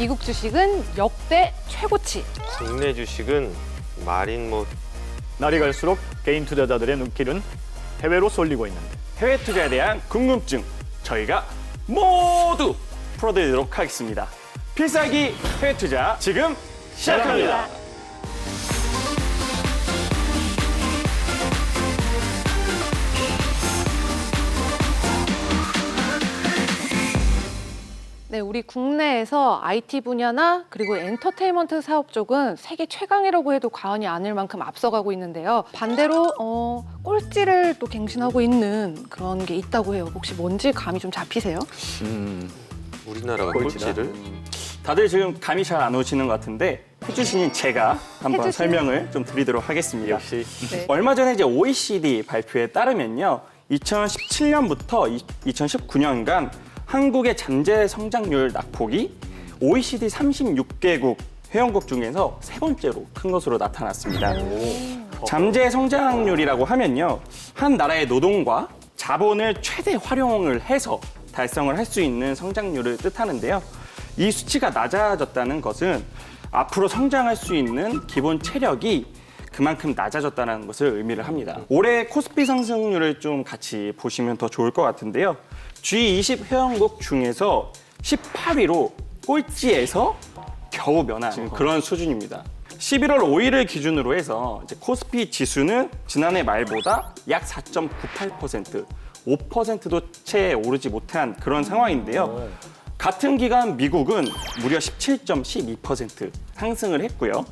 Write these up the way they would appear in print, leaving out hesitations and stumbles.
미국 주식은 역대 최고치. 국내 주식은 말인 뭐 날이 갈수록 개인 투자자들의 눈길은 해외로 쏠리고 있는데 해외 투자에 대한 궁금증 저희가 모두 풀어드리도록 하겠습니다. 필살기 해외 투자 지금 시작합니다. 네, 우리 국내에서 IT 분야나 그리고 엔터테인먼트 사업 쪽은 세계 최강이라고 해도 과언이 아닐 만큼 앞서가고 있는데요. 반대로 꼴찌를 또 갱신하고 있는 그런 게 있다고 해요. 혹시 뭔지 감이 좀 잡히세요? 우리나라가 꼴찌다. 꼴찌를 다들 지금 감이 잘 안 오시는 것 같은데 해주신인 제가 한번 해주신- 설명을 좀 드리도록 하겠습니다. 역시 네. 얼마 전에 이제 OECD 발표에 따르면요, 2017년부터 2019년간 한국의 잠재 성장률 낙폭이 OECD 36개국 회원국 중에서 세 번째로 큰 것으로 나타났습니다. 잠재 성장률이라고 하면요, 한 나라의 노동과 자본을 최대 활용을 해서 달성을 할 수 있는 성장률을 뜻하는데요. 이 수치가 낮아졌다는 것은 앞으로 성장할 수 있는 기본 체력이 그만큼 낮아졌다는 것을 의미를 합니다. 올해 코스피 상승률을 좀 같이 보시면 더 좋을 것 같은데요. G20 회원국 중에서 18위로 꼴찌에서 겨우 면한 그런 수준입니다. 11월 5일을 기준으로 해서 이제 코스피 지수는 지난해 말보다 약 4.98%, 5%도 채 오르지 못한 그런 상황인데요. 같은 기간 미국은 무려 17.12% 상승을 했고요.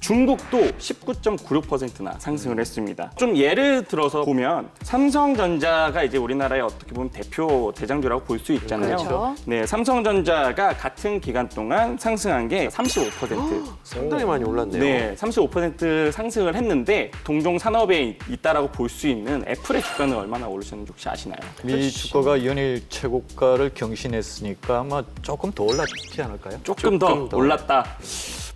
중국도 19.96%나 상승을 했습니다. 좀 예를 들어서 보면 삼성전자가 이제 우리나라의 어떻게 보면 대표 대장주라고 볼 수 있잖아요. 그렇죠. 네, 삼성전자가 같은 기간 동안 상승한 게 35%. 상당히 많이 올랐네요. 네, 35% 상승을 했는데 동종 산업에 있다라고 볼 수 있는 애플의 주가는 얼마나 오르셨는지 혹시 아시나요? 미 주가가 연일 최고가를 경신했으니까 아마 조금 더 올랐지 않을까요? 조금 더 올랐다.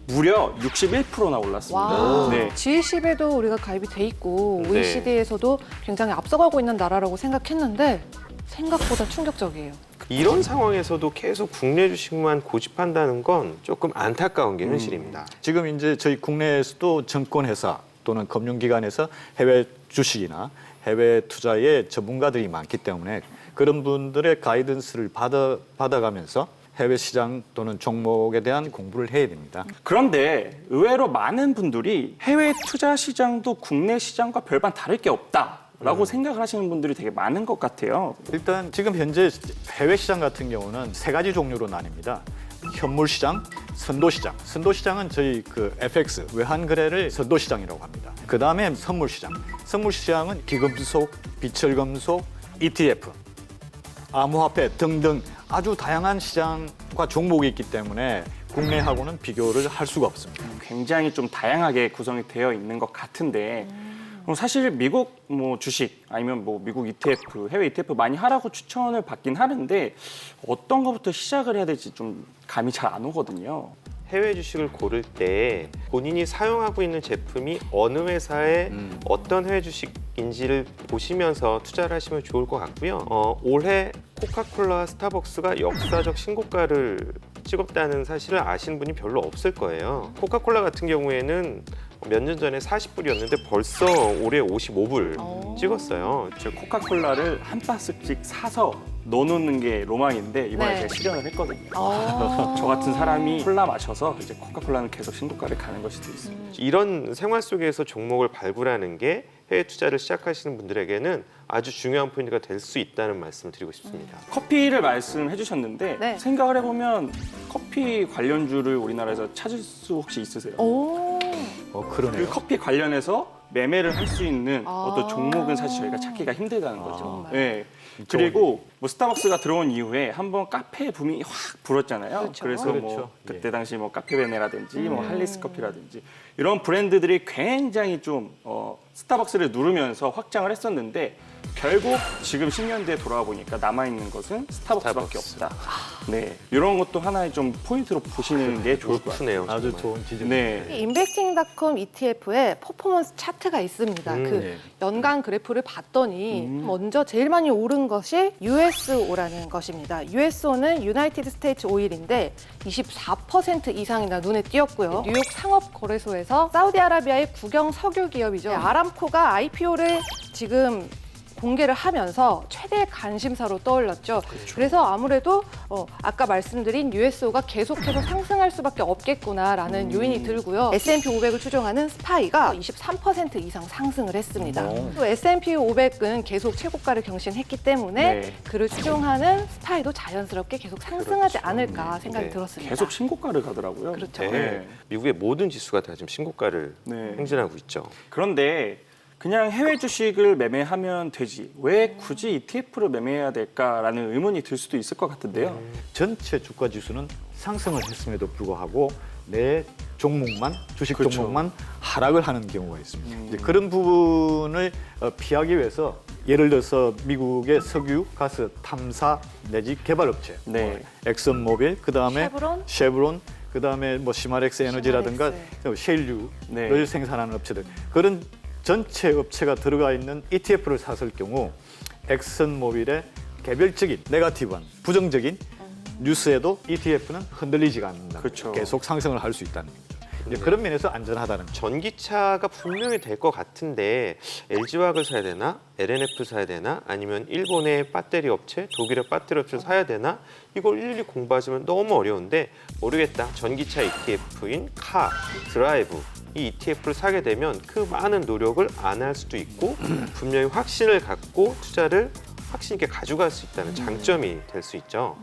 무려 61%나 올랐습니다. 와, 네. G20에도 우리가 가입이 돼 있고 네. OECD에서도 굉장히 앞서가고 있는 나라라고 생각했는데 생각보다 충격적이에요. 이런 상황에서도 계속 국내 주식만 고집한다는 건 조금 안타까운 게 현실입니다. 지금 이제 저희 국내에서도 증권회사 또는 금융기관에서 해외 주식이나 해외 투자에 전문가들이 많기 때문에 그런 분들의 가이던스를 받아가면서 해외 시장 또는 종목에 대한 공부를 해야 됩니다. 그런데 의외로 많은 분들이 해외 투자 시장도 국내 시장과 별반 다를 게 없다라고 생각을 하시는 분들이 되게 많은 것 같아요. 일단 지금 현재 해외 시장 같은 경우는 세 가지 종류로 나뉩니다. 현물 시장, 선도 시장. 선도 시장은 저희 그 FX 외환 거래를 선도 시장이라고 합니다. 그 다음에 선물 시장. 선물 시장은 기금속, 비철금속, ETF, 암호화폐 등등 아주 다양한 시장과 종목이 있기 때문에 국내하고는 비교를 할 수가 없습니다. 굉장히 좀 다양하게 구성이 되어 있는 것 같은데 사실 미국 뭐 주식 아니면 뭐 미국 ETF, 해외 ETF 많이 하라고 추천을 받긴 하는데 어떤 것부터 시작을 해야 될지 좀 감이 잘 안 오거든요. 해외 주식을 고를 때 본인이 사용하고 있는 제품이 어느 회사의 어떤 해외 주식인지를 보시면서 투자를 하시면 좋을 것 같고요. 올해 코카콜라와 스타벅스가 역사적 신고가를 찍었다는 사실을 아시는 분이 별로 없을 거예요. 코카콜라 같은 경우에는 몇 년 전에 40불이었는데 벌써 올해 55불 찍었어요. 저 코카콜라를 한 박스씩 사서 넣어놓는 게 로망인데 이번에 네. 제가 실현을 했거든요. 어. 저 같은 사람이 콜라 마셔서 이제 코카콜라는 계속 신고가를 가는 걸 수도 있습니다. 이런 생활 속에서 종목을 발굴하는 게 해외 투자를 시작하시는 분들에게는 아주 중요한 포인트가 될 수 있다는 말씀을 드리고 싶습니다. 커피를 말씀해 주셨는데 네. 생각을 해보면 커피 관련주를 우리나라에서 찾을 수 혹시 있으세요? 오. 그러네요. 그 커피 관련해서 매매를 할 수 있는 아. 어떤 종목은 사실 저희가 찾기가 힘들다는 거죠. 정말. 네. 그리고 뭐 스타벅스가 들어온 이후에 한번 카페 붐이 확 불었잖아요. 그렇죠. 래서 뭐 그렇죠. 그때 당시 뭐 카페베네라든지 뭐 할리스 커피라든지 이런 브랜드들이 굉장히 좀 스타벅스를 누르면서 확장을 했었는데 결국 지금 10년대에 돌아와 보니까 남아있는 것은 스타벅스밖에 없다. 네, 이런 것도 하나의 좀 포인트로 보시는 게 좋을 것 같아요. 푸네요. 아주 정말. 좋은 지적. 네. 인베스팅닷컴 ETF에 퍼포먼스 차트가 있습니다. 그 네. 연간 그래프를 봤더니 먼저 제일 많이 오른 오른 것이 USO라는 것입니다. USO는 유나이티드 스테이츠 오일인데 24% 이상이나 눈에 띄었고요. 뉴욕 상업거래소에서 사우디아라비아의 국영 석유 기업이죠. 아람코가 IPO를 지금 공개를 하면서 최대 관심사로 떠올랐죠. 그래서 아무래도 아까 말씀드린 USO가 계속해서 상승할 수밖에 없겠구나라는 요인이 들고요. S&P 500을 추종하는 스파이가 23% 이상 상승을 했습니다. 또 S&P 500은 계속 최고가를 경신했기 때문에 네. 그를 추종하는 스파이도 자연스럽게 계속 상승하지 않을까 생각이 네. 들었습니다. 계속 신고가를 가더라고요. 그렇죠. 네. 네. 미국의 모든 지수가 다 지금 신고가를 네. 행진하고 있죠. 그런데 그냥 해외 주식을 매매하면 되지 왜 굳이 ETF를 매매해야 될까라는 의문이 들 수도 있을 것 같은데요. 전체 주가 지수는 상승을 했음에도 불구하고 내 종목만 주식 그렇죠. 종목만 하락을 하는 경우가 있습니다. 이제 그런 부분을 피하기 위해서 예를 들어서 미국의 석유, 가스 탐사 내지 개발업체, 네. 뭐 엑슨모빌, 그다음에 쉐브론, 그다음에 뭐 시마렉스 에너지라든가 셰일유를 네. 생산하는 업체들 그런 전체 업체가 들어가 있는 ETF를 샀을 경우 엑슨모빌의 개별적인 네거티브한 부정적인 뉴스에도 ETF는 흔들리지가 않는다. 그렇죠. 계속 상승을 할 수 있다는 거죠. 이제 그런 면에서 안전하다는 거죠. 전기차가 분명히 될 것 같은데 LG화학을 사야 되나? LNF 사야 되나? 아니면 일본의 배터리 업체, 독일의 배터리 업체를 사야 되나? 이걸 일일이 공부하시면 너무 어려운데 모르겠다. 전기차 ETF인 카, 드라이브 이 ETF를 사게 되면 그 많은 노력을 안 할 수도 있고 분명히 확신을 갖고 투자를 확신 있게 가져갈 수 있다는 장점이 될 수 있죠.